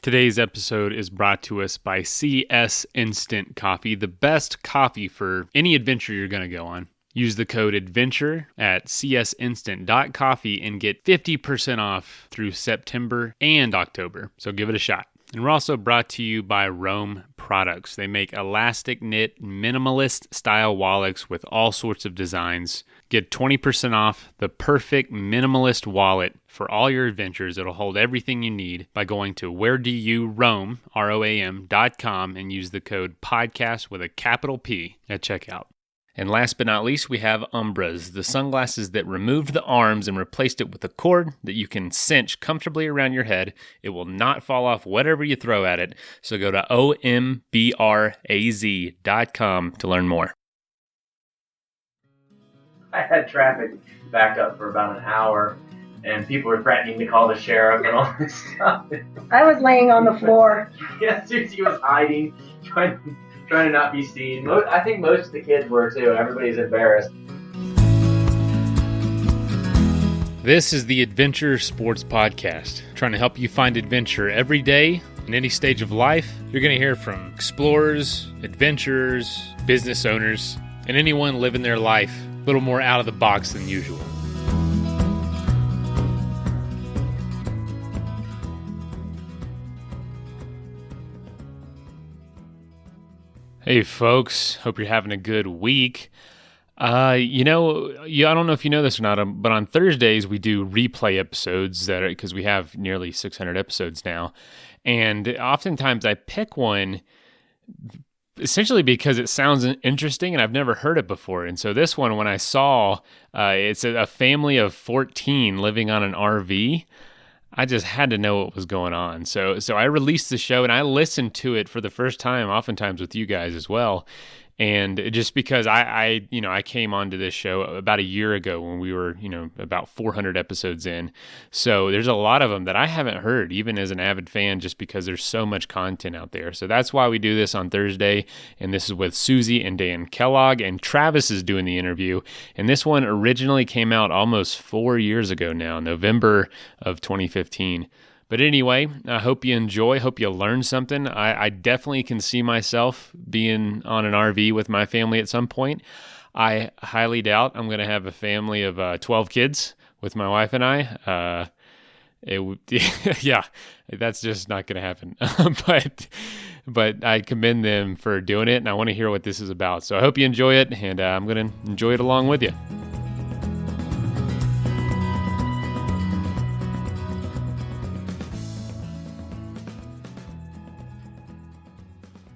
Today's episode is brought to us by CS Instant Coffee, the best coffee for any adventure you're going to go on. Use the code ADVENTURE at csinstant.coffee and get 50% off through September and October. So give it a shot. And we're also brought to you by Roam Products. They make elastic knit, minimalist style wallets with all sorts of designs. Get 20% off the perfect minimalist wallet for all your adventures. It'll hold everything you need by going to wheredouroam, ROAM.com, and use the code podcast with a capital P at checkout. And last but not least, we have Ombraz, the sunglasses that removed the arms and replaced it with a cord that you can cinch comfortably around your head. It will not fall off whatever you throw at it. So go to ombraz.com to learn more. I had traffic back up for about an hour, and people were threatening to call the sheriff and all this stuff. I was laying on the floor. Yeah, Susie was hiding, trying to not be seen. I think most of the kids were too. Everybody's embarrassed. This is the Adventure Sports Podcast, trying to help you find adventure every day in any stage of life. You're going to hear from explorers, adventurers, business owners, and anyone living their life a little more out of the box than usual. Hey folks, hope you're having a good week. I don't know if you know this or not, but on Thursdays we do replay episodes because we have nearly 600 episodes now. And oftentimes I pick one essentially because it sounds interesting and I've never heard it before. And so this one, when I saw it's a family of 14 living on an RV, I just had to know what was going on. So I released the show and I listened to it for the first time, oftentimes with you guys as well. And just because I came onto this show about a year ago when we were, about 400 episodes in. So there's a lot of them that I haven't heard, even as an avid fan, just because there's so much content out there. So that's why we do this on Thursday. And this is with Susie and Dan Kellogg, and Travis is doing the interview. And this one originally came out almost 4 years ago now, November of 2015. But anyway, I hope you enjoy, hope you learn something. I definitely can see myself being on an RV with my family at some point. I highly doubt I'm going to have a family of 12 kids with my wife and I. Yeah, that's just not going to happen. But I commend them for doing it, and I want to hear what this is about. So I hope you enjoy it, and I'm going to enjoy it along with you.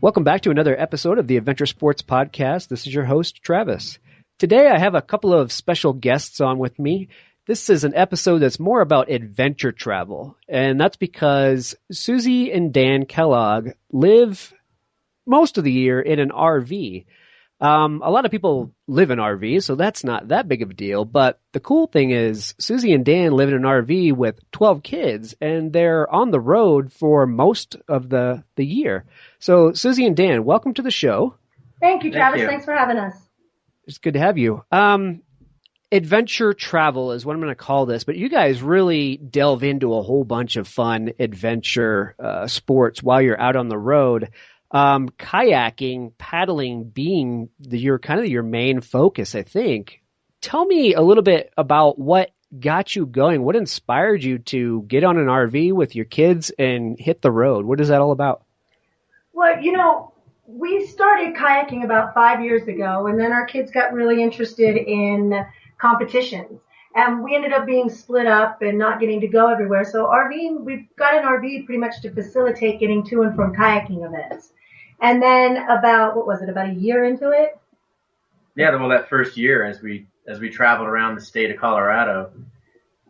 Welcome back to another episode of the Adventure Sports Podcast. This is your host, Travis. Today I have a couple of special guests on with me. This is an episode that's more about adventure travel, and that's because Susie and Dan Kellogg live most of the year in an RV. A lot of people live in RVs, so that's not that big of a deal. But the cool thing is Susie and Dan live in an RV with 12 kids, and they're on the road for most of the year. So Susie and Dan, welcome to the show. Thank you, Travis. Thanks for having us. It's good to have you. Adventure travel is what I'm going to call this, but you guys really delve into a whole bunch of fun adventure sports while you're out on the road. Kayaking, paddling being your main focus, I think. Tell me a little bit about what got you going. What inspired you to get on an RV with your kids and hit the road? What is that all about? Well, we started kayaking about 5 years ago, and then our kids got really interested in competitions. And we ended up being split up and not getting to go everywhere. So we've got an RV pretty much to facilitate getting to and from kayaking events. And then about a year into it? Yeah, well, that first year as we traveled around the state of Colorado,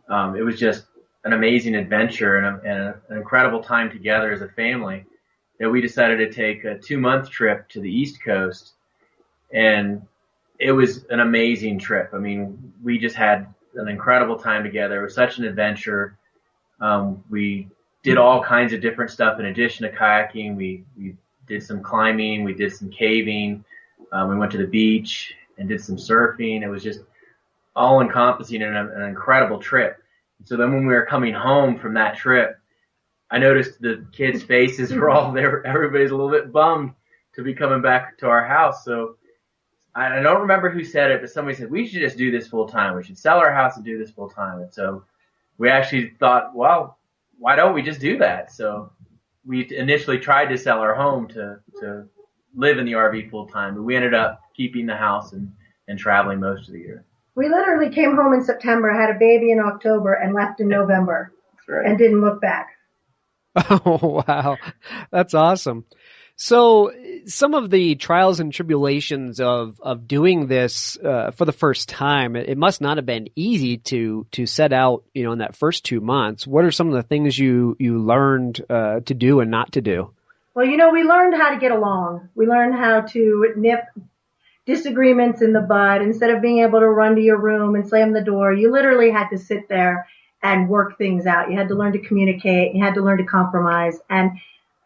it was just an amazing adventure and an incredible time together as a family that we decided to take a 2-month trip to the East Coast. And it was an amazing trip. I mean, we just had an incredible time together. It was such an adventure. We did all kinds of different stuff in addition to kayaking. We did some climbing, we did some caving, we went to the beach and did some surfing. It was just all encompassing and an incredible trip. So then when we were coming home from that trip, I noticed the kids' faces were all there. Everybody's a little bit bummed to be coming back to our house. So I don't remember who said it, but somebody said, we should just do this full time. We should sell our house and do this full time. And so we actually thought, well, why don't we just do that? So we initially tried to sell our home to live in the RV full time, but we ended up keeping the house and traveling most of the year. We literally came home in September, had a baby in October, and left in November. That's right. And didn't look back. Oh, wow. That's awesome. So some of the trials and tribulations of doing this for the first time, it must not have been easy to set out, in that first 2 months. What are some of the things you learned to do and not to do? Well, we learned how to get along. We learned how to nip disagreements in the bud. Instead of being able to run to your room and slam the door, you literally had to sit there and work things out. You had to learn to communicate. You had to learn to compromise. And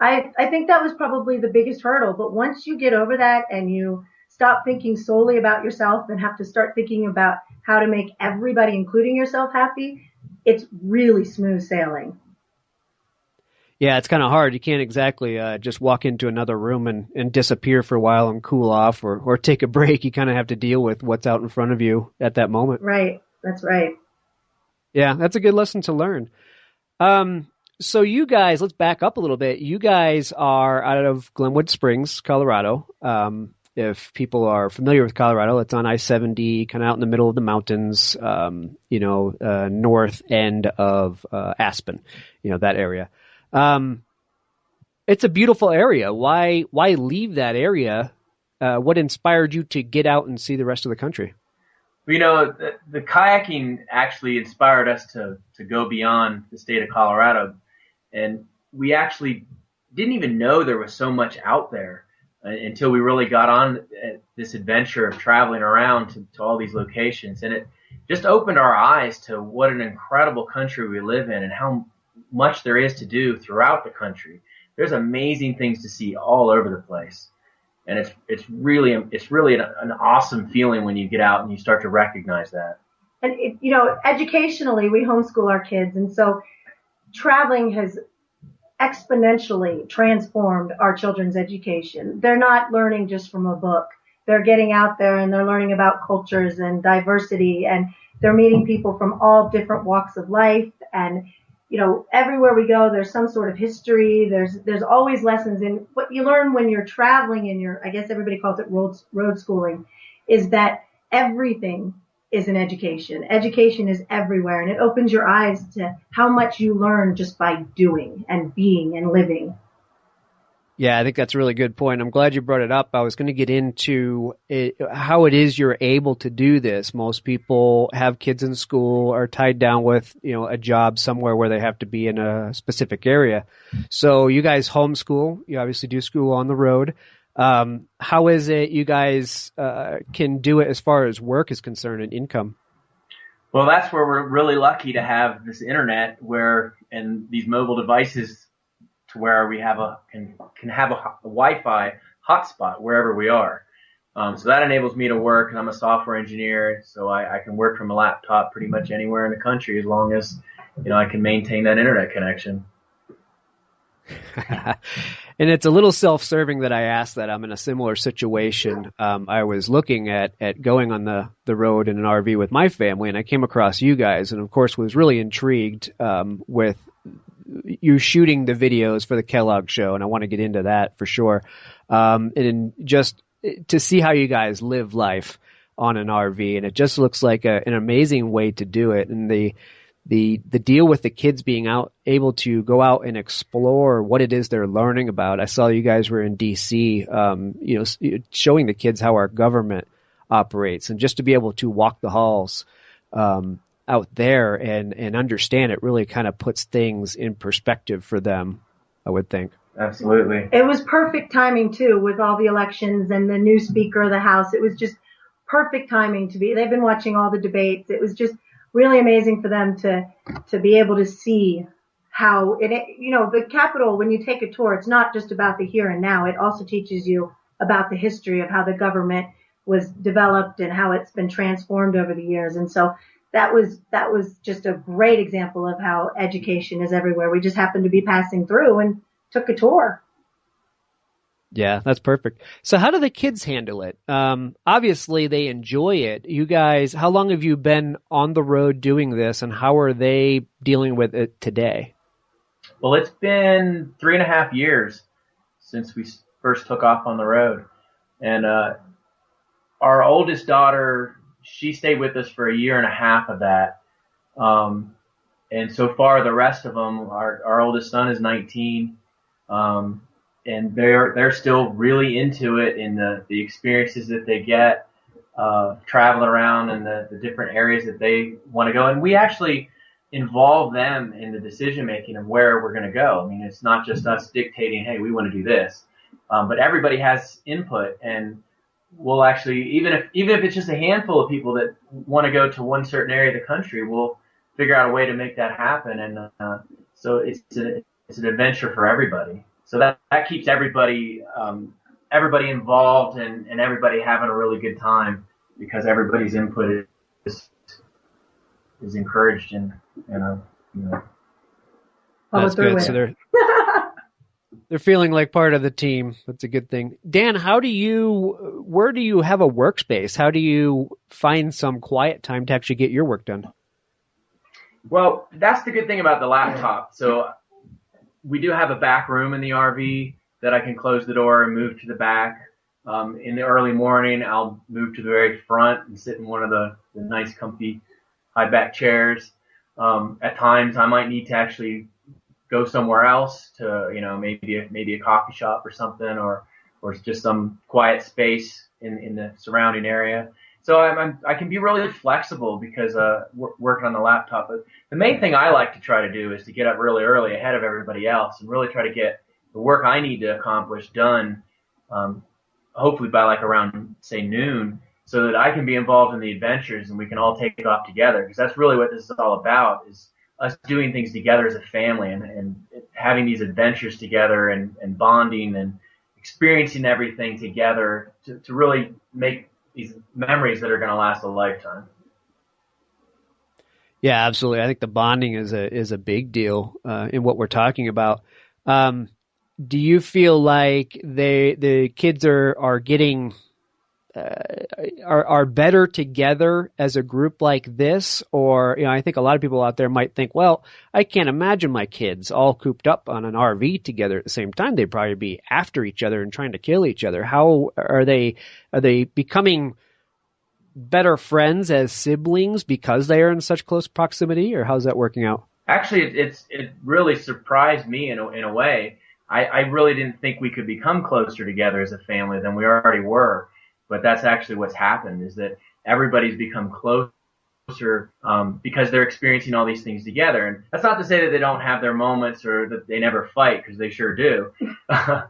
I think that was probably the biggest hurdle. But once you get over that and you stop thinking solely about yourself and have to start thinking about how to make everybody, including yourself, happy, it's really smooth sailing. Yeah, it's kind of hard. You can't exactly just walk into another room and disappear for a while and cool off or take a break. You kind of have to deal with what's out in front of you at that moment. Right. That's right. Yeah, that's a good lesson to learn. So you guys, let's back up a little bit. You guys are out of Glenwood Springs, Colorado. If people are familiar with Colorado, it's on I-70, kind of out in the middle of the mountains, north end of Aspen, that area. It's a beautiful area. Why leave that area? What inspired you to get out and see the rest of the country? The kayaking actually inspired us to go beyond the state of Colorado. And we actually didn't even know there was so much out there until we really got on this adventure of traveling around to all these locations. And it just opened our eyes to what an incredible country we live in and how much there is to do throughout the country. There's amazing things to see all over the place. And it's really an awesome feeling when you get out and you start to recognize that. And educationally, we homeschool our kids, and so traveling has exponentially transformed our children's education. They're not learning just from a book. They're getting out there and they're learning about cultures and diversity, and they're meeting people from all different walks of life. And everywhere we go, there's some sort of history. There's always lessons. And what you learn when you're traveling and I guess everybody calls it road schooling, is that everything is an education. Education is everywhere, and it opens your eyes to how much you learn just by doing and being and living. Yeah, I think that's a really good point. I'm glad you brought it up. I was going to get into how it is you're able to do this. Most people have kids in school, are tied down with, a job somewhere where they have to be in a specific area. So you guys homeschool. You obviously do school on the road. How is it you guys can do it as far as work is concerned and income? Well, that's where we're really lucky to have this internet and these mobile devices to where we can have a Wi-Fi hotspot wherever we are. So that enables me to work, and I'm a software engineer, so I can work from a laptop pretty much anywhere in the country as long as I can maintain that internet connection. And it's a little self-serving that I asked that. I'm in a similar situation. I was looking at going on the road in an RV with my family, and I came across you guys, and of course was really intrigued with you shooting the videos for the Kellogg Show, and I want to get into that for sure. And just to see how you guys live life on an RV, and it just looks like an amazing way to do it. And the deal with the kids being able to go out and explore what it is they're learning about. I saw you guys were in DC, showing the kids how our government operates, and just to be able to walk the halls, out there and understand it really kind of puts things in perspective for them, I would think. Absolutely. It was perfect timing too, with all the elections and the new Speaker of the House. It was just perfect timing they've been watching all the debates. It was just really amazing for them to be able to see how the Capitol, when you take a tour, it's not just about the here and now. It also teaches you about the history of how the government was developed and how it's been transformed over the years. And so that was just a great example of how education is everywhere. We just happened to be passing through and took a tour. Yeah, that's perfect. So how do the kids handle it? Obviously they enjoy it. You guys, how long have you been on the road doing this, and how are they dealing with it today? Well, it's been 3.5 years since we first took off on the road. And our oldest daughter, she stayed with us for 1.5 years of that. And so far, the rest of them, our oldest son is 19. And they're still really into it in the experiences that they get, traveling around and the different areas that they want to go. And we actually involve them in the decision making of where we're going to go. I mean, it's not just us dictating, hey, we want to do this, but everybody has input, and we'll actually, even if it's just a handful of people that want to go to one certain area of the country, we'll figure out a way to make that happen. And so it's an adventure for everybody. So that keeps everybody involved and everybody having a really good time, because everybody's input is encouraged and That's good. So they're feeling like part of the team. That's a good thing. Dan, where do you have a workspace? How do you find some quiet time to actually get your work done? Well, that's the good thing about the laptop. So we do have a back room in the RV that I can close the door and move to the back. In the early morning, I'll move to the very front and sit in one of the nice, comfy, high back chairs. At times, I might need to actually go somewhere else to, maybe a coffee shop or something, or just some quiet space in the surrounding area. So I can be really flexible because working on the laptop. But the main thing I like to try to do is to get up really early ahead of everybody else and really try to get the work I need to accomplish done, hopefully by like around, say, noon, so that I can be involved in the adventures and we can all take off together. Because that's really what this is all about, is us doing things together as a family and having these adventures together and bonding and experiencing everything together to really make these memories that are going to last a lifetime. Yeah, absolutely. I think the bonding is a big deal in what we're talking about. Do you feel like the kids are getting are better together as a group like this? Or, I think a lot of people out there might think, well, I can't imagine my kids all cooped up on an RV together at the same time. They'd probably be after each other and trying to kill each other. How are they becoming better friends as siblings because they are in such close proximity, or how's that working out? Actually, it really surprised me in a way. I really didn't think we could become closer together as a family than we already were. But that's actually what's happened, is that everybody's become closer because they're experiencing all these things together. And that's not to say that they don't have their moments or that they never fight, because they sure do. But,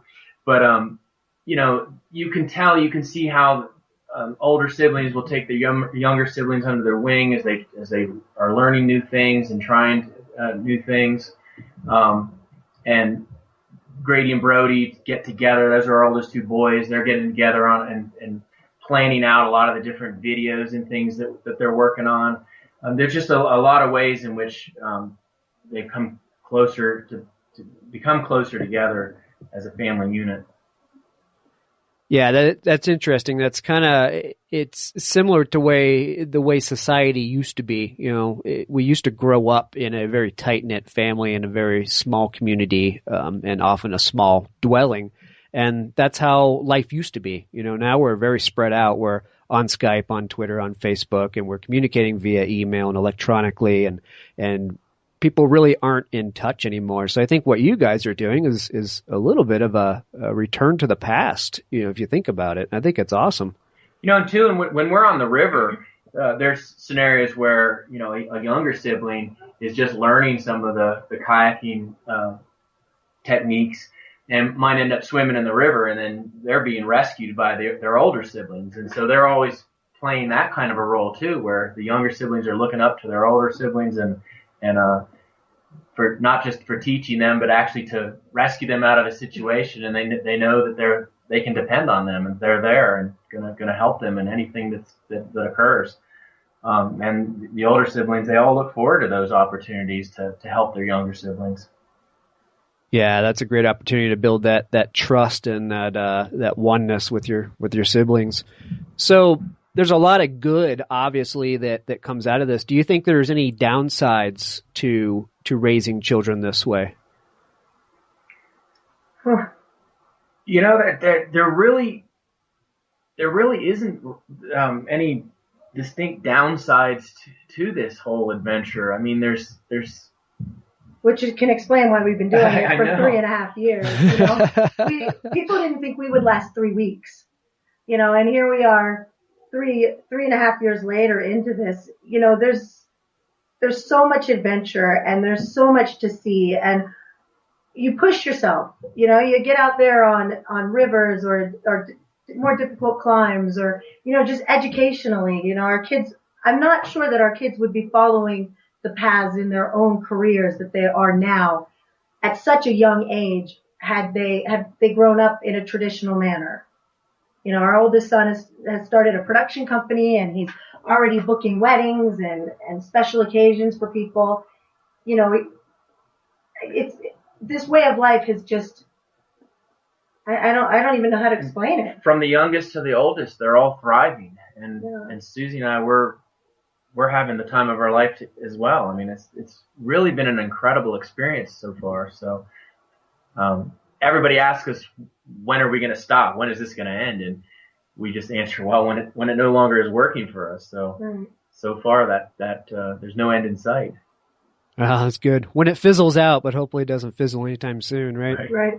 you can tell, you can see how older siblings will take the younger siblings under their wing as they are learning new things and trying new things. And Grady and Brody get together. Those are our oldest two boys. They're getting together and planning out a lot of the different videos and things that they're working on. There's just a lot of ways in which they come closer to become closer together as a family unit. Yeah, that's interesting. That's it's similar to the way society used to be. We used to grow up in a very tight-knit family in a very small community, and often a small dwelling. And that's how life used to be. Now we're very spread out. We're on Skype, on Twitter, on Facebook, and we're communicating via email and electronically, and people really aren't in touch anymore. So I think what you guys are doing is a little bit of a return to the past, if you think about it. I think it's awesome. And too, and when we're on the river, there's scenarios where, a younger sibling is just learning some of the kayaking techniques and might end up swimming in the river, and then they're being rescued by their older siblings. And so they're always playing that kind of a role too, where the younger siblings are looking up to their older siblings and for not just for teaching them, but actually to rescue them out of a situation, and they know that they can depend on them, and they're there and gonna help them in anything that occurs. And the older siblings, they all look forward to those opportunities to help their younger siblings. Yeah, that's a great opportunity to build that trust and that oneness with your siblings. So there's a lot of good, obviously, that comes out of this. Do you think there's any downsides to raising children this way? You know, that there really isn't any distinct downsides to this whole adventure. I mean, there's which can explain why we've been doing it for 3.5 years. You know? People didn't think we would last 3 weeks, you know, and here we are, 3.5 years later into this. You know, there's so much adventure and there's so much to see, and you push yourself. You know, you get out there on rivers or more difficult climbs, or, you know, just educationally. You know, our kids, I'm not sure that our kids would be following the paths in their own careers that they are now at such a young age had they grown up in a traditional manner. You know, our oldest son has started a production company, and he's already booking weddings and special occasions for people. You know, it's this way of life is just, I don't even know how to explain it. From the youngest to the oldest, they're all thriving, and Susie and I, we're having the time of our life as well. I mean, it's really been an incredible experience so far. So, everybody asks us, when are we going to stop? When is this going to end? And we just answer, well, when it no longer is working for us. So, So far that there's no end in sight. That's good. When it fizzles out, but hopefully it doesn't fizzle anytime soon, right? Right.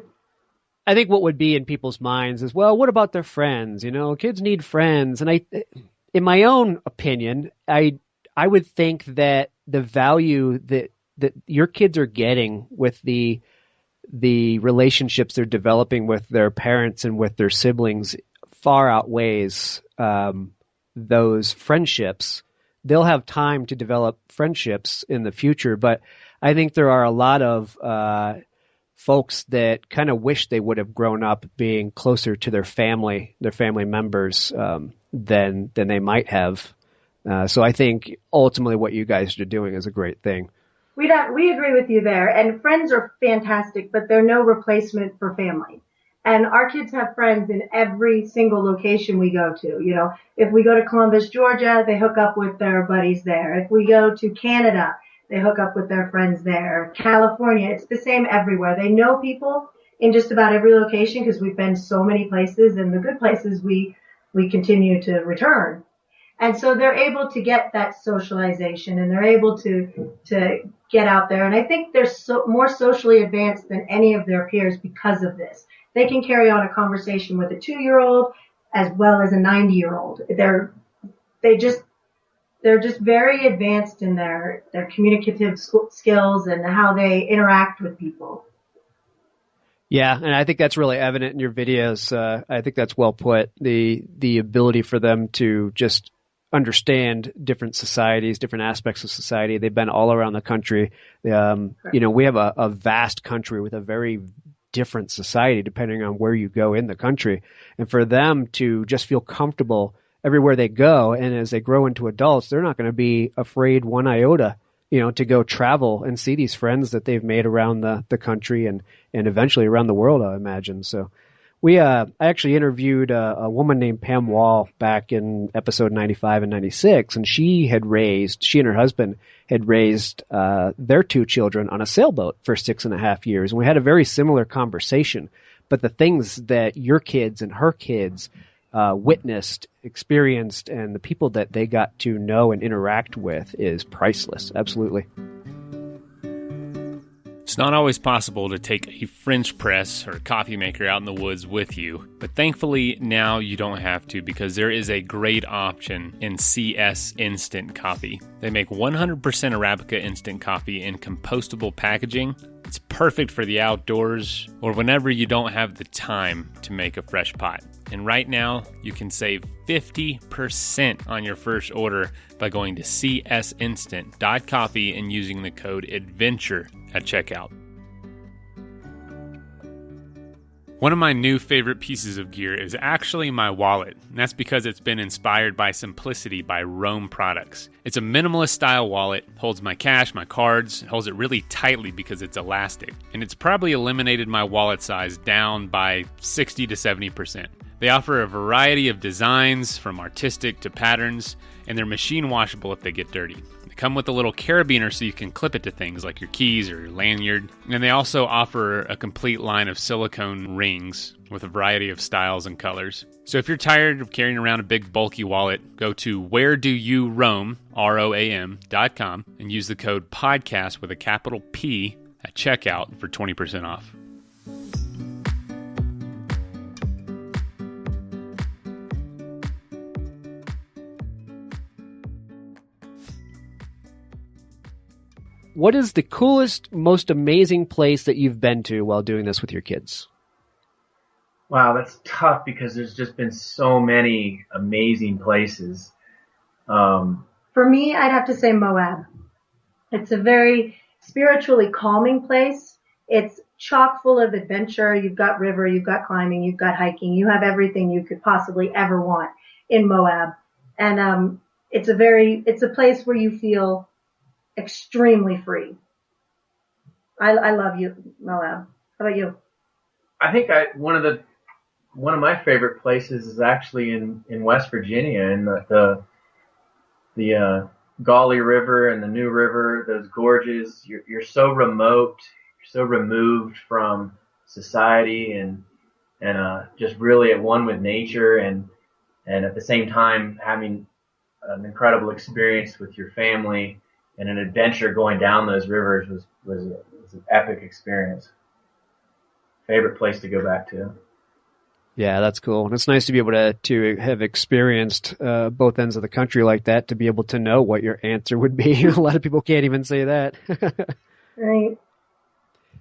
I think what would be in people's minds is, well, what about their friends? You know, kids need friends. And in my own opinion, I would think that the value that your kids are getting with the relationships they're developing with their parents and with their siblings far outweighs those friendships. They'll have time to develop friendships in the future, but I think there are a lot of folks that kind of wish they would have grown up being closer to their family members than they might have. So I think ultimately what you guys are doing is a great thing. We agree with you there. And friends are fantastic, but they're no replacement for family. And our kids have friends in every single location we go to. You know, if we go to Columbus, Georgia, they hook up with their buddies there. If we go to Canada, they hook up with their friends there. California, it's the same everywhere. They know people in just about every location because we've been so many places, and the good places we continue to return. And so they're able to get that socialization, and they're able to get out there. And I think they're more socially advanced than any of their peers because of this. They can carry on a conversation with a 2-year-old as well as a 90-year-old. They're just very advanced in their communicative skills and how they interact with people. Yeah, and I think that's really evident in your videos. I think that's well put. The ability for them to just understand different societies, different aspects of society. They've been all around the country. You know, we have a vast country with a very different society depending on where you go in the country. And for them to just feel comfortable everywhere they go, and as they grow into adults, they're not going to be afraid one iota, you know, to go travel and see these friends that they've made around the country and eventually around the world, I imagine. So I actually interviewed a woman named Pam Wall back in episode 95 and 96, and she and her husband had raised their 2 children on a sailboat for 6.5 years. And we had a very similar conversation. But the things that your kids and her kids witnessed, experienced, and the people that they got to know and interact with is priceless. Absolutely. It's not always possible to take a French press or coffee maker out in the woods with you, but thankfully now you don't have to, because there is a great option in CS Instant Coffee. They make 100% Arabica instant coffee in compostable packaging. It's perfect for the outdoors or whenever you don't have the time to make a fresh pot. And right now, you can save 50% on your first order by going to csinstant.coffee and using the code ADVENTURE at checkout. One of my new favorite pieces of gear is actually my wallet, and that's because it's been inspired by Simplicity by Roam Products. It's a minimalist style wallet, holds my cash, my cards, holds it really tightly because it's elastic, and it's probably eliminated my wallet size down by 60 to 70%. They offer a variety of designs from artistic to patterns, and they're machine washable if they get dirty. They come with a little carabiner so you can clip it to things like your keys or your lanyard. And they also offer a complete line of silicone rings with a variety of styles and colors. So if you're tired of carrying around a big bulky wallet, go to wheredoyouroam, ROAM.com, and use the code podcast with a capital P at checkout for 20% off. What is the coolest, most amazing place that you've been to while doing this with your kids? Wow, that's tough because there's just been so many amazing places. For me, I'd have to say Moab. It's a very spiritually calming place. It's chock full of adventure. You've got river, you've got climbing, you've got hiking. You have everything you could possibly ever want in Moab. And it's a place where you feel extremely free. I love you, Moab. How about you? I think one of my favorite places is actually in West Virginia, in the Gauley River and the New River, those gorges. You're so remote, you're so removed from society, and just really at one with nature, and at the same time having an incredible experience with your family. And an adventure going down those rivers was an epic experience. Favorite place to go back to. Yeah, that's cool. And it's nice to be able to have experienced both ends of the country like that, to be able to know what your answer would be. A lot of people can't even say that. Right.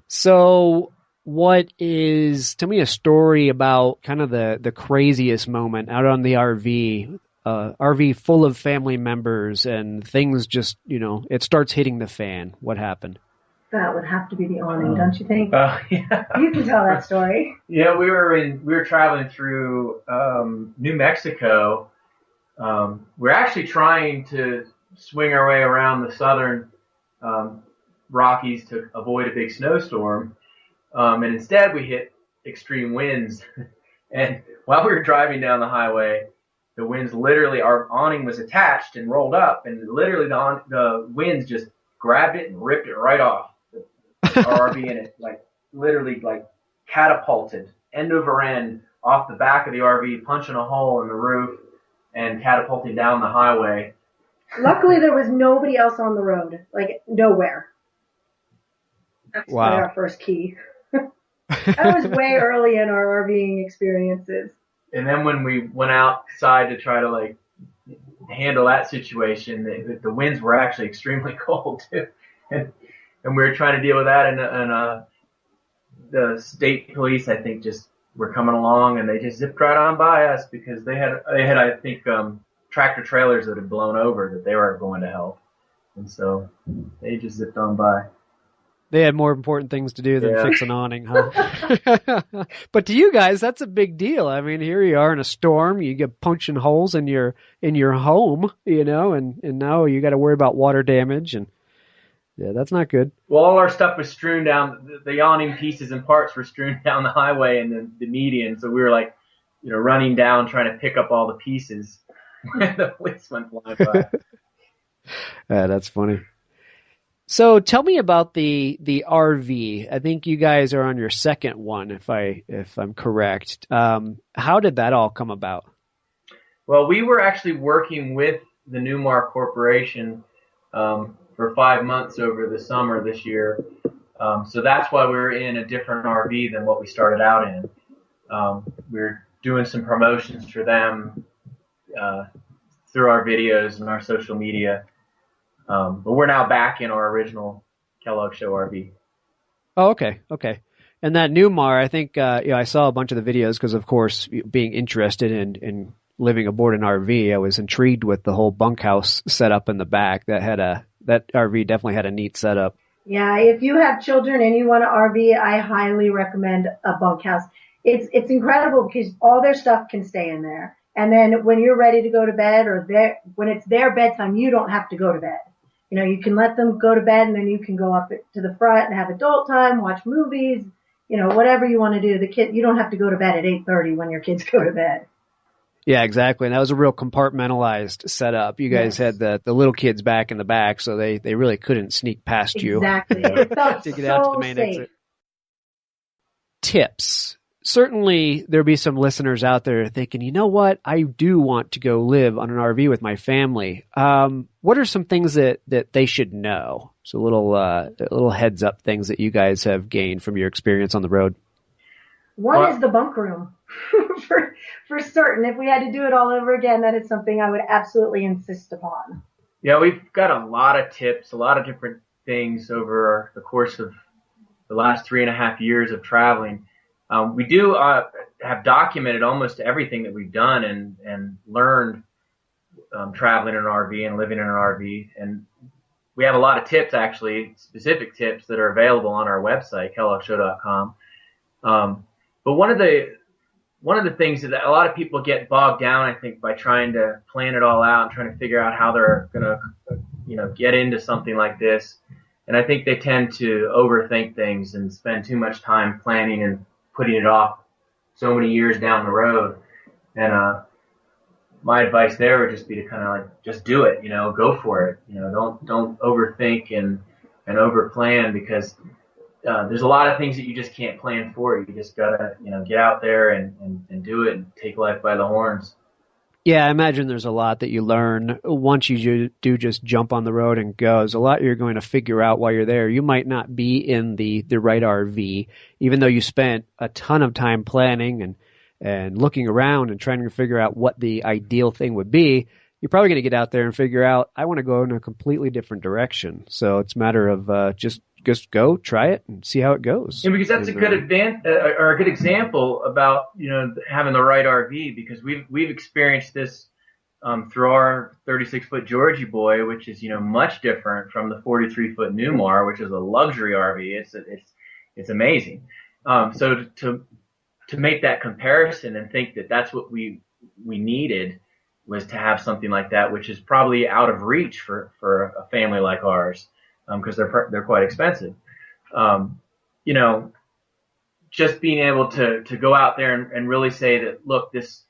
So tell me a story about kind of the craziest moment out on the RV. RV full of family members and things just, it starts hitting the fan. What happened? That would have to be the awning, don't you think? Yeah. You can tell that story. Yeah, we were traveling through New Mexico. We're actually trying to swing our way around the southern Rockies to avoid a big snowstorm. And instead we hit extreme winds. And while we were driving down the highway, the winds literally, our awning was attached and rolled up, and literally the winds just grabbed it and ripped it right off our RV, and it literally catapulted end over end off the back of the RV, punching a hole in the roof and catapulting down the highway. Luckily, there was nobody else on the road, nowhere. That's our first key. That was way early in our RVing experiences. And then when we went outside to try to handle that situation, the winds were actually extremely cold too, and we were trying to deal with that. And the state police, I think, just were coming along, and they just zipped right on by us because they had I think tractor trailers that had blown over that they were going to help, and so they just zipped on by. They had more important things to do than fix an awning, huh? But to you guys, that's a big deal. I mean, here you are in a storm. You get punching holes in your home, and now you got to worry about water damage, and yeah, that's not good. Well, all our stuff was strewn down. The awning pieces and parts were strewn down the highway and the median. So we were running down trying to pick up all the pieces when the police went flying by. That's funny. So tell me about the RV. I think you guys are on your second one, if I'm correct. How did that all come about? Well, we were actually working with the Newmar Corporation for 5 months over the summer this year. So that's why we were in a different RV than what we started out in. We were doing some promotions for them through our videos and our social media. But we're now back in our original Kellogg Show RV. Oh, okay. And that Newmar, I think, I saw a bunch of the videos because, of course, being interested in living aboard an RV, I was intrigued with the whole bunkhouse setup in the back. That RV definitely had a neat setup. Yeah, if you have children and you want an RV, I highly recommend a bunkhouse. it's incredible because all their stuff can stay in there. And then when you're ready to go to bed when it's their bedtime, you don't have to go to bed. You can let them go to bed and then you can go up to the front and have adult time, watch movies, whatever you want to do. You don't have to go to bed at 8:30 when your kids go to bed. Yeah, exactly. And that was a real compartmentalized setup. You guys had the little kids back in the back, so they really couldn't sneak past you. Exactly. It felt to get out to the main safe. exit. Tips. Certainly there'll be some listeners out there thinking, you know what, I do want to go live on an RV with my family. What are some things that they should know? So little heads up things that you guys have gained from your experience on the road. One is the bunk room. for certain. If we had to do it all over again, that is something I would absolutely insist upon. Yeah, we've got a lot of tips, a lot of different things over the course of the last 3.5 years of traveling. We do have documented almost everything that we've done and learned traveling in an RV and living in an RV. And we have a lot of tips, actually, specific tips that are available on our website, kelloggshow.com. But one of the things that a lot of people get bogged down, I think, by trying to plan it all out and trying to figure out how they're going to, get into something like this. And I think they tend to overthink things and spend too much time planning and putting it off so many years down the road. And my advice there would just be to kind of like just do it, go for it. Don't overthink and overplan, because there's a lot of things that you just can't plan for. You just gotta get out there and do it and take life by the horns. Yeah, I imagine there's a lot that you learn once you do just jump on the road and go. There's a lot you're going to figure out while you're there. You might not be in the right RV, even though you spent a ton of time planning and looking around and trying to figure out what the ideal thing would be. You're probably going to get out there and figure out, I want to go in a completely different direction. So it's a matter of just go, try it, and see how it goes. Yeah, because that's a good or a good example about having the right RV, because we've experienced this through our 36-foot Georgie boy, which is much different from the 43-foot Newmar, which is a luxury RV. It's amazing. So to make that comparison and think that that's what we needed was to have something like that, which is probably out of reach for a family like ours, because they're quite expensive. Just being able to go out there and really say that, look, this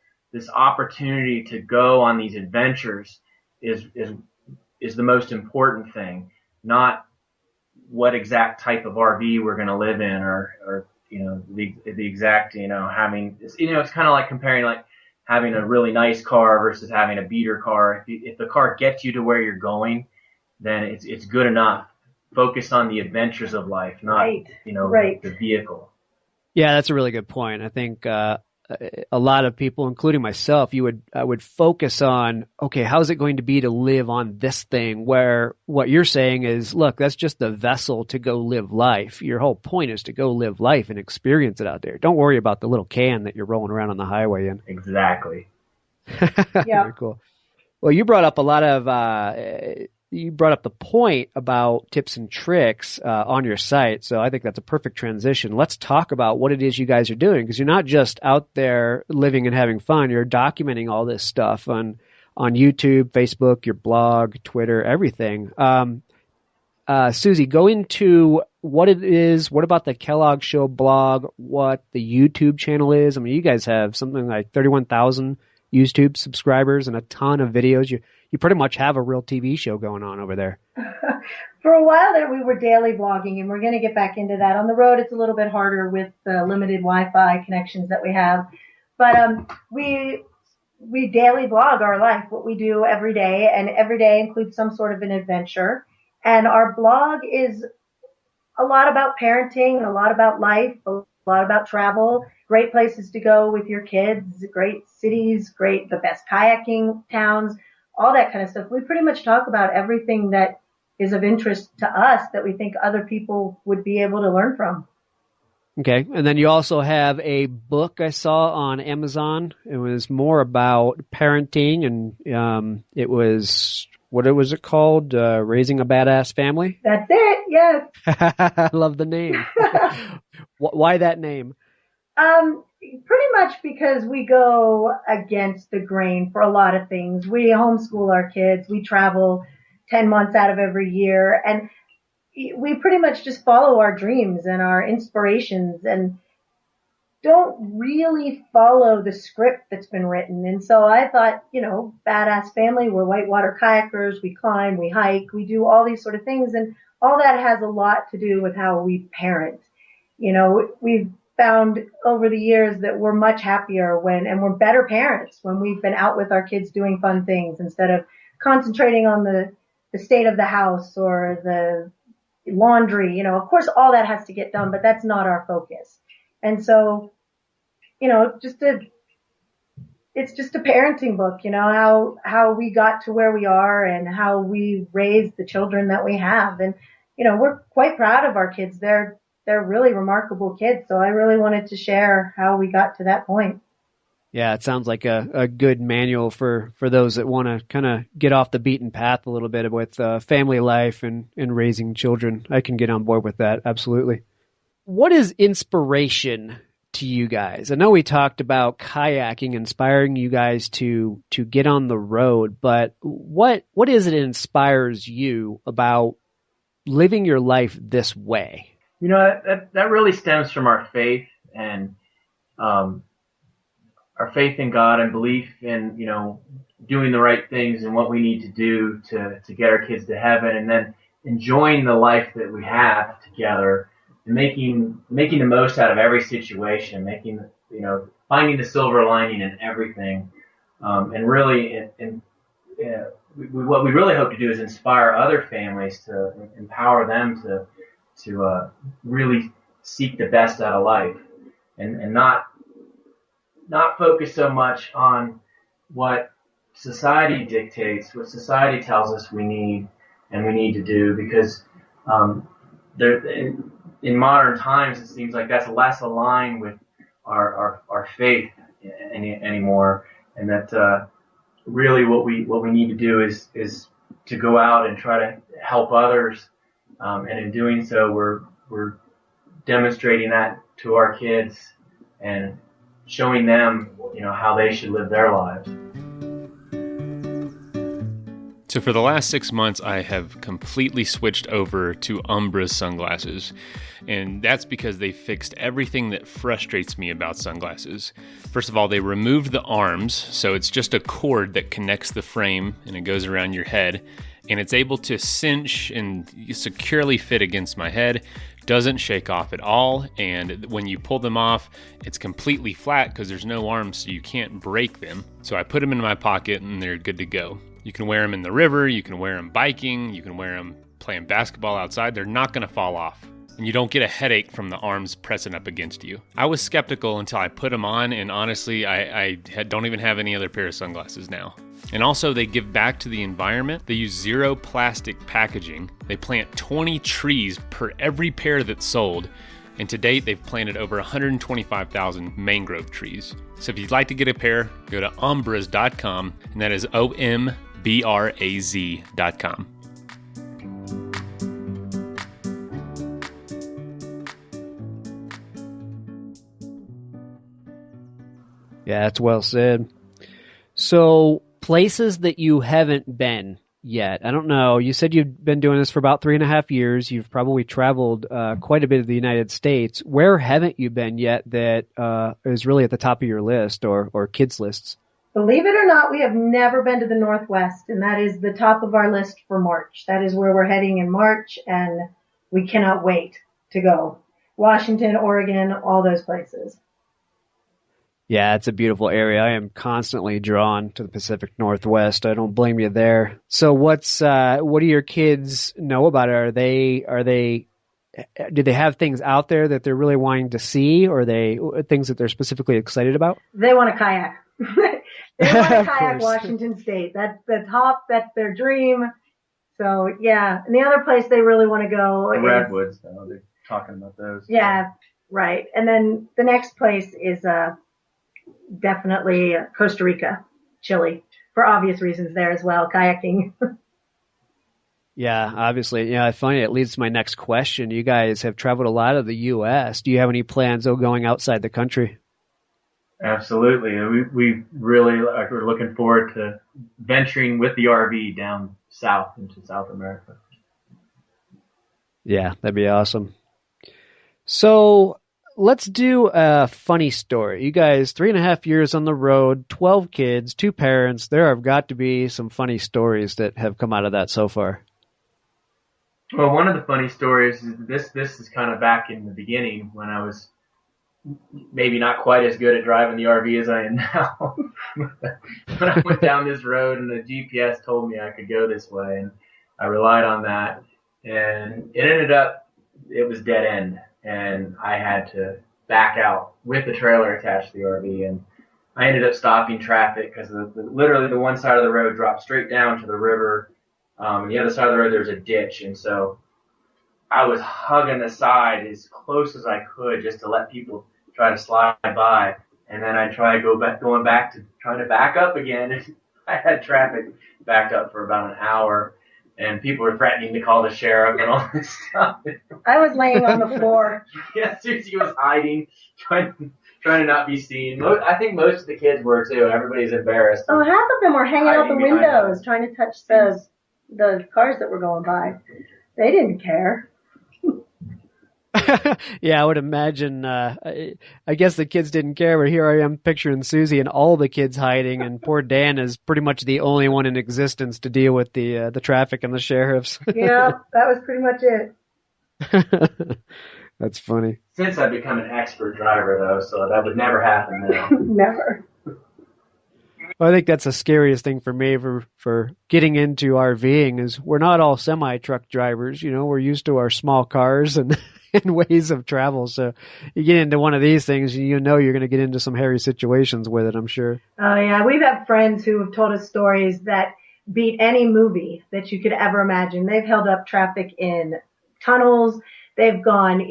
opportunity to go on these adventures is the most important thing, not what exact type of RV we're going to live in, or the exact having it's kind of like comparing like having a really nice car versus having a beater car. If the car gets you to where you're going, then it's good enough. Focus on the adventures of life, not the vehicle. Yeah, that's a really good point. I think a lot of people, including myself, I would focus on, okay, how's it going to be to live on this thing, where what you're saying is, look, that's just the vessel to go live life. Your whole point is to go live life and experience it out there. Don't worry about the little can that you're rolling around on the highway in. Exactly. Yeah. Very cool. Well, you brought up a lot of you brought up the point about tips and tricks on your site. So I think that's a perfect transition. Let's talk about what it is you guys are doing, because you're not just out there living and having fun. You're documenting all this stuff on YouTube, Facebook, your blog, Twitter, everything. Susie, go into what it is. What about the Kellogg Show blog? What the YouTube channel is? I mean, you guys have something like 31,000 YouTube subscribers and a ton of videos. You pretty much have a real TV show going on over there. For a while there, we were daily blogging, and we're going to get back into that. On the road, it's a little bit harder with the limited Wi-Fi connections that we have. But we daily blog our life, what we do every day, and every day includes some sort of an adventure. And our blog is a lot about parenting, a lot about life, a lot about travel, great places to go with your kids, great cities, the best kayaking towns, all that kind of stuff. We pretty much talk about everything that is of interest to us that we think other people would be able to learn from. Okay. And then you also have a book I saw on Amazon. It was more about parenting, and it was, what was it called? Raising a Badass Family? That's it, yes. I love the name. Why that name? Pretty much because we go against the grain for a lot of things. We homeschool our kids. We travel 10 months out of every year, and we pretty much just follow our dreams and our inspirations and don't really follow the script that's been written. And so I thought, badass family, we're whitewater kayakers, we climb, we hike, we do all these sort of things. And all that has a lot to do with how we parent. We've found over the years that we're much happier and we're better parents when we've been out with our kids doing fun things instead of concentrating on the state of the house or the laundry. Of course, all that has to get done, but that's not our focus. And so, it's just a parenting book, how we got to where we are and how we raised the children that we have. And, we're quite proud of our kids. They're really remarkable kids. So I really wanted to share how we got to that point. Yeah, it sounds like a good manual for those that want to kind of get off the beaten path a little bit with family life and raising children. I can get on board with that. Absolutely. What is inspiration to you guys? I know we talked about kayaking inspiring you guys to get on the road, but what is it that inspires you about living your life this way? That really stems from our faith and our faith in God and belief in, doing the right things and what we need to do to get our kids to heaven, and then enjoying the life that we have together and making the most out of every situation, finding the silver lining in everything. And really, what we really hope to do is inspire other families to empower them to really seek the best out of life and not focus so much on what society dictates, what society tells us we need to do, because in modern times it seems like that's less aligned with our faith anymore, and that really what we need to do is to go out and try to help others, and in doing so we're demonstrating that to our kids and showing them, how they should live their lives. So for the last 6 months, I have completely switched over to Ombraz sunglasses. And that's because they fixed everything that frustrates me about sunglasses. First of all, they removed the arms, so it's just a cord that connects the frame and it goes around your head. And it's able to cinch and securely fit against my head. Doesn't shake off at all, and when you pull them off, it's completely flat because there's no arms, so you can't break them. So I put them in my pocket and they're good to go. You can wear them in the river, you can wear them biking, you can wear them playing basketball outside. They're not going to fall off, and you don't get a headache from the arms pressing up against you. I was skeptical until I put them on, and honestly, I don't even have any other pair of sunglasses now. And also, they give back to the environment. They use zero plastic packaging. They plant 20 trees per every pair that's sold. And to date, they've planted over 125,000 mangrove trees. So if you'd like to get a pair, go to ombraz.com, and that is OMBRAZ.com. Yeah, that's well said. So, places that you haven't been yet. I don't know. You said you've been doing this for about 3.5 years. You've probably traveled quite a bit of the United States. Where haven't you been yet that is really at the top of your list or kids' lists? Believe it or not, we have never been to the Northwest, and that is the top of our list for March. That is where we're heading in March, and we cannot wait to go. Washington, Oregon, all those places. Yeah, it's a beautiful area. I am constantly drawn to the Pacific Northwest. I don't blame you there. So what do your kids know about it? Do they have things out there that they're really wanting to see, or are they things that they're specifically excited about? They want to kayak. They want to kayak Washington State. That's the top. That's their dream. So yeah. And the other place they really want to go the Redwoods, though. They're talking about those. Yeah, right. And then the next place is definitely Costa Rica, Chile, for obvious reasons there as well, kayaking. Yeah, obviously. Yeah, funny. It leads to my next question. You guys have traveled a lot of the U.S. Do you have any plans of going outside the country? Absolutely. We really are looking forward to venturing with the RV down south into South America. Yeah, that'd be awesome. So let's do a funny story. You guys, 3.5 years on the road, 12 kids, 2 parents. There have got to be some funny stories that have come out of that so far. Well, one of the funny stories is this is kind of back in the beginning when I was maybe not quite as good at driving the RV as I am now. When I went down this road and the GPS told me I could go this way, and I relied on that, and it ended up, it was dead end, and I had to back out with the trailer attached to the RV, and I ended up stopping traffic because literally the one side of the road dropped straight down to the river. And the other side of the road, there was a ditch. And so I was hugging the side as close as I could just to let people try to slide by. And then I tried going back to trying to back up again. And I had traffic backed up for about an hour. And people were threatening to call the sheriff and all this stuff. I was laying on the floor. Yeah, Susie was hiding, trying to not be seen. I think most of the kids were too. Everybody's embarrassed. Oh, half of them were hanging out the Hiding behind windows trying to touch the cars that were going by. They didn't care. Yeah, I would imagine. I guess the kids didn't care, but here I am picturing Susie and all the kids hiding, and poor Dan is pretty much the only one in existence to deal with the traffic and the sheriffs. Yeah, that was pretty much it. That's funny. Since I've become an expert driver, though, so that would never happen now. Never. Well, I think that's the scariest thing for me for getting into RVing is we're not all semi-truck drivers. You know, we're used to our small cars and ways of travel. So you get into one of these things, you know you're going to get into some hairy situations with it, I'm sure. Oh, yeah. We've had friends who have told us stories that beat any movie that you could ever imagine. They've held up traffic in tunnels. They've gone,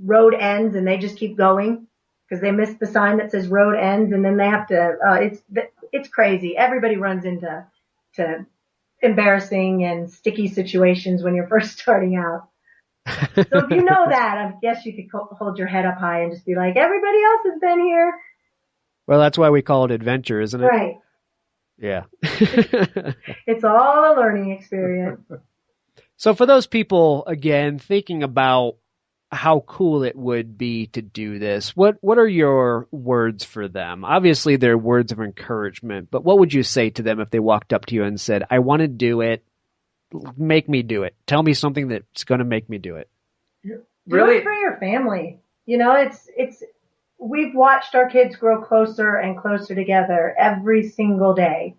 road ends, and they just keep going because they missed the sign that says road ends, and then they have to, it's crazy. Everybody runs into embarrassing and sticky situations when you're first starting out. So if you know that, I guess you could hold your head up high and just be like, everybody else has been here. Well, that's why we call it adventure, isn't it? Right. Yeah. It's all a learning experience. So for those people, again, thinking about how cool it would be to do this, what are your words for them? Obviously, they're words of encouragement, but what would you say to them if they walked up to you and said, I want to do it, make me do it. Tell me something that's going to make me do it. Really? Do it for your family. We've watched our kids grow closer and closer together every single day.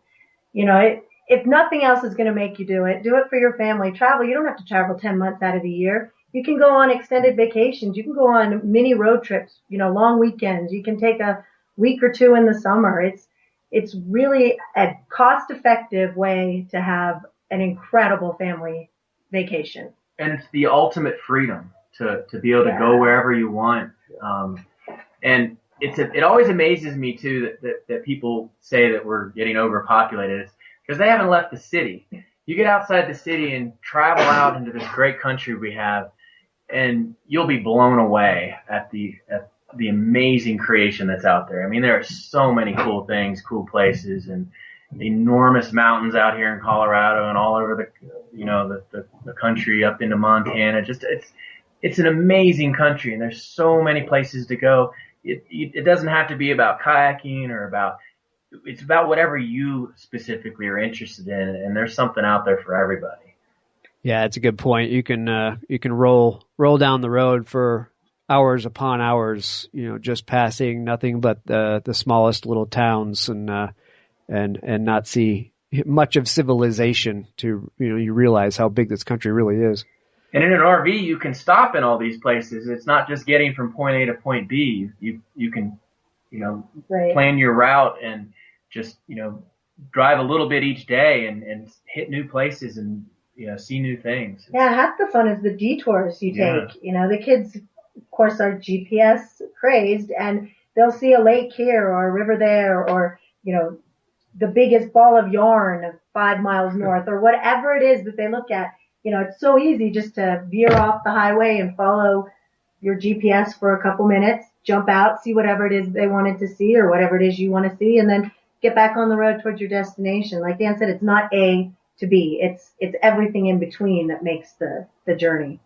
If nothing else is going to make you do it for your family. Travel. You don't have to travel 10 months out of the year. You can go on extended vacations. You can go on mini road trips, long weekends. You can take a week or two in the summer. It's really a cost-effective way to have an incredible family vacation. And it's the ultimate freedom to be able to go wherever you want. And it always amazes me too that people say that we're getting overpopulated. It's because they haven't left the city. You get outside the city and travel out into this great country we have, and you'll be blown away at the amazing creation that's out there. I mean, there are so many cool things, cool places, and enormous mountains out here in Colorado and all over the country up into Montana. Just it's an amazing country, and there's so many places to go. It doesn't have to be about kayaking it's about whatever you specifically are interested in, and there's something out there for everybody. Yeah, it's a good point. You can roll down the road for hours upon hours, just passing nothing but the smallest little towns and not see much of civilization to you realize how big this country really is. And in an RV, you can stop in all these places. It's not just getting from point A to point B. You can Right. plan your route and just drive a little bit each day and hit new places and see new things. Yeah, half the fun is the detours you take. The kids, of course, are GPS crazed, and they'll see a lake here or a river there or, the biggest ball of yarn 5 miles north or whatever it is that they look at. it's so easy just to veer off the highway and follow your GPS for a couple minutes, jump out, see whatever it is they wanted to see or whatever it is you want to see, and then get back on the road towards your destination. Like Dan said, it's not A to B. It's everything in between that makes the journey.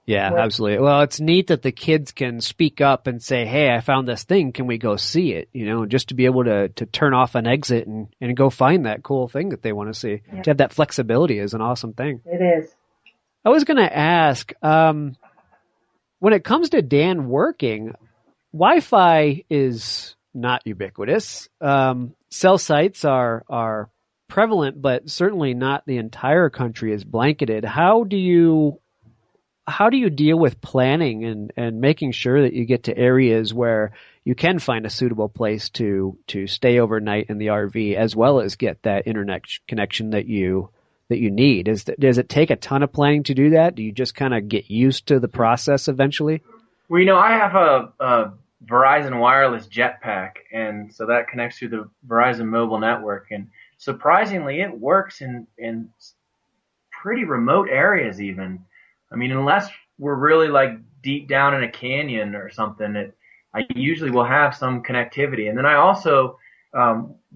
Yeah, absolutely. Well, it's neat that the kids can speak up and say, hey, I found this thing. Can we go see it? Just to be able to turn off an exit and go find that cool thing that they want to see. Yeah. To have that flexibility is an awesome thing. It is. I was going to ask, when it comes to Dan working, Wi-Fi is not ubiquitous. Cell sites are prevalent, but certainly not the entire country is blanketed. How do you deal with planning and making sure that you get to areas where you can find a suitable place to stay overnight in the RV, as well as get that internet connection that you need? Does it take a ton of planning to do that? Do you just kind of get used to the process eventually? Well, I have a Verizon wireless jetpack, and so that connects through the Verizon mobile network, and surprisingly it works in pretty remote areas even. I mean, unless we're really like deep down in a canyon or something, I usually will have some connectivity. And then I also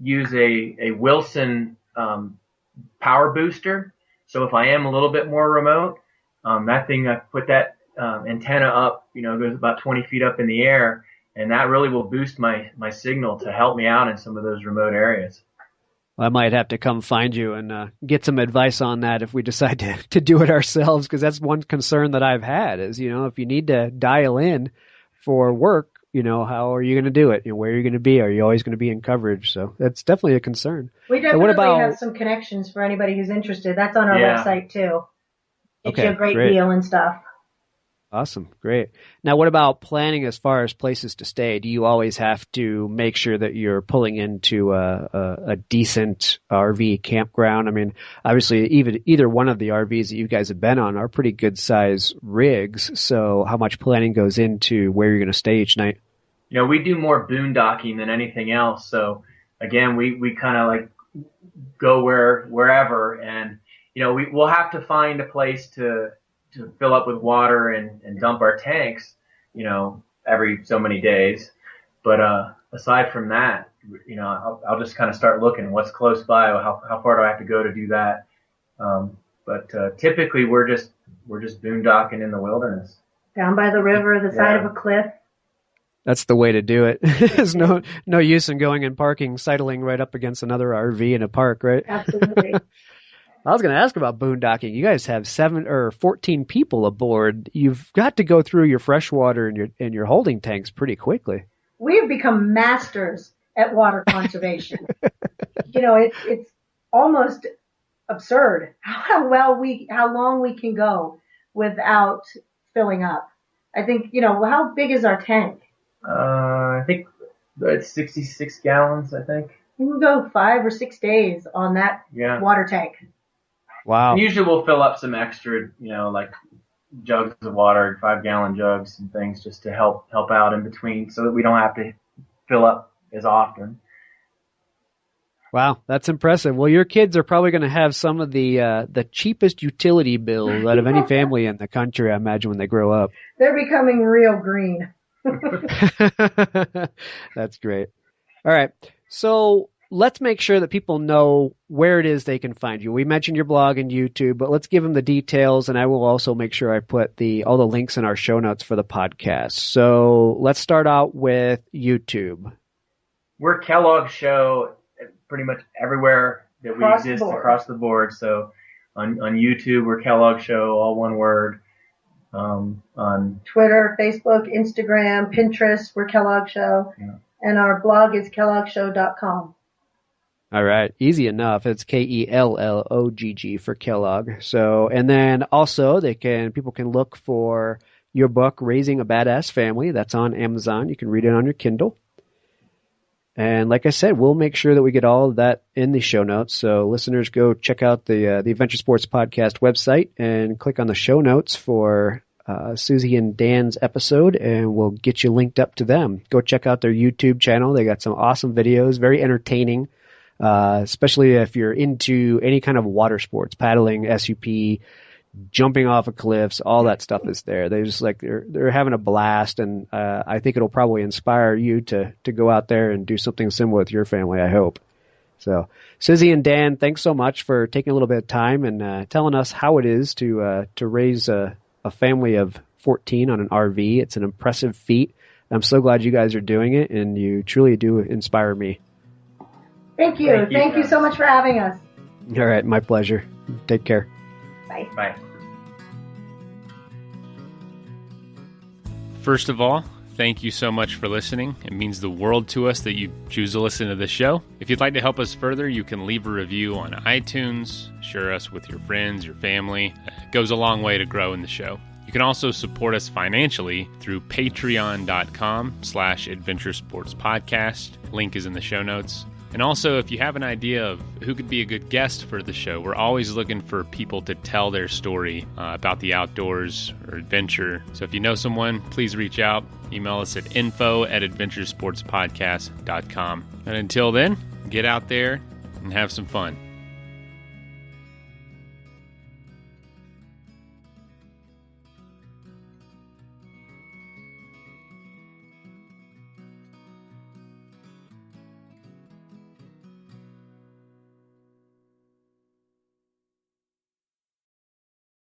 use a Wilson power booster. So if I am a little bit more remote, that thing, I put that antenna up, goes about 20 feet up in the air, and that really will boost my signal to help me out in some of those remote areas. I might have to come find you and get some advice on that if we decide to do it ourselves, because that's one concern that I've had is, if you need to dial in for work, how are you going to do it? Where are you going to be? Are you always going to be in coverage? So that's definitely a concern. We definitely have some connections for anybody who's interested. That's on our website too. It's a great deal and stuff. Awesome. Great. Now, what about planning as far as places to stay? Do you always have to make sure that you're pulling into a decent RV campground? I mean, obviously, either one of the RVs that you guys have been on are pretty good size rigs. So how much planning goes into where you're going to stay each night? We do more boondocking than anything else. So again, we kind of like go wherever, and we'll have to find a place to fill up with water and dump our tanks, every so many days. But aside from that, I'll just kind of start looking what's close by, how far do I have to go to do that. But typically we're just boondocking in the wilderness. Down by the river, the side of a cliff. That's the way to do it. There's no use in going and parking, sidling right up against another RV in a park, right? Absolutely. I was going to ask about boondocking. You guys have 7 or 14 people aboard. You've got to go through your fresh water and your holding tanks pretty quickly. We have become masters at water conservation. It's almost absurd how long we can go without filling up. I think, how big is our tank? I think it's 66 gallons, I think. You can go 5 or 6 days on that water tank. Wow. And usually we'll fill up some extra, like jugs of water, 5-gallon jugs and things just to help out in between so that we don't have to fill up as often. Wow, that's impressive. Well, your kids are probably going to have some of the cheapest utility bills out of any family in the country, I imagine, when they grow up. They're becoming real green. That's great. All right. So let's make sure that people know where it is they can find you. We mentioned your blog and YouTube, but let's give them the details, and I will also make sure I put all the links in our show notes for the podcast. So let's start out with YouTube. We're Kellogg Show pretty much everywhere that we exist across the board. So on YouTube, we're Kellogg Show, all one word. On Twitter, Facebook, Instagram, Pinterest, we're Kellogg Show. Yeah. And our blog is kelloggshow.com. All right. Easy enough. It's Kellogg for Kellogg. So, and then also people can look for your book, Raising a Badass Family. That's on Amazon. You can read it on your Kindle. And like I said, we'll make sure that we get all of that in the show notes. So listeners, go check out the Adventure Sports Podcast website and click on the show notes for Susie and Dan's episode, and we'll get you linked up to them. Go check out their YouTube channel. They got some awesome videos, very entertaining, especially if you're into any kind of water sports, paddling, SUP, jumping off of cliffs, all that stuff is there. They're having a blast, and I think it'll probably inspire you to go out there and do something similar with your family, I hope. So, Susie and Dan, thanks so much for taking a little bit of time and telling us how it is to raise a family of 14 on an RV. It's an impressive feat. I'm so glad you guys are doing it, and you truly do inspire me. Thank you. Thank you so much for having us. All right, my pleasure. Take care. Bye. Bye. First of all, thank you so much for listening. It means the world to us that you choose to listen to this show. If you'd like to help us further, you can leave a review on iTunes, share us with your friends, your family. It goes a long way to grow in the show. You can also support us financially through patreon.com/adventuresportspodcast. Link is in the show notes. And also, if you have an idea of who could be a good guest for the show, we're always looking for people to tell their story about the outdoors or adventure. So if you know someone, please reach out. Email us at info@adventuresportspodcast.com. And until then, get out there and have some fun.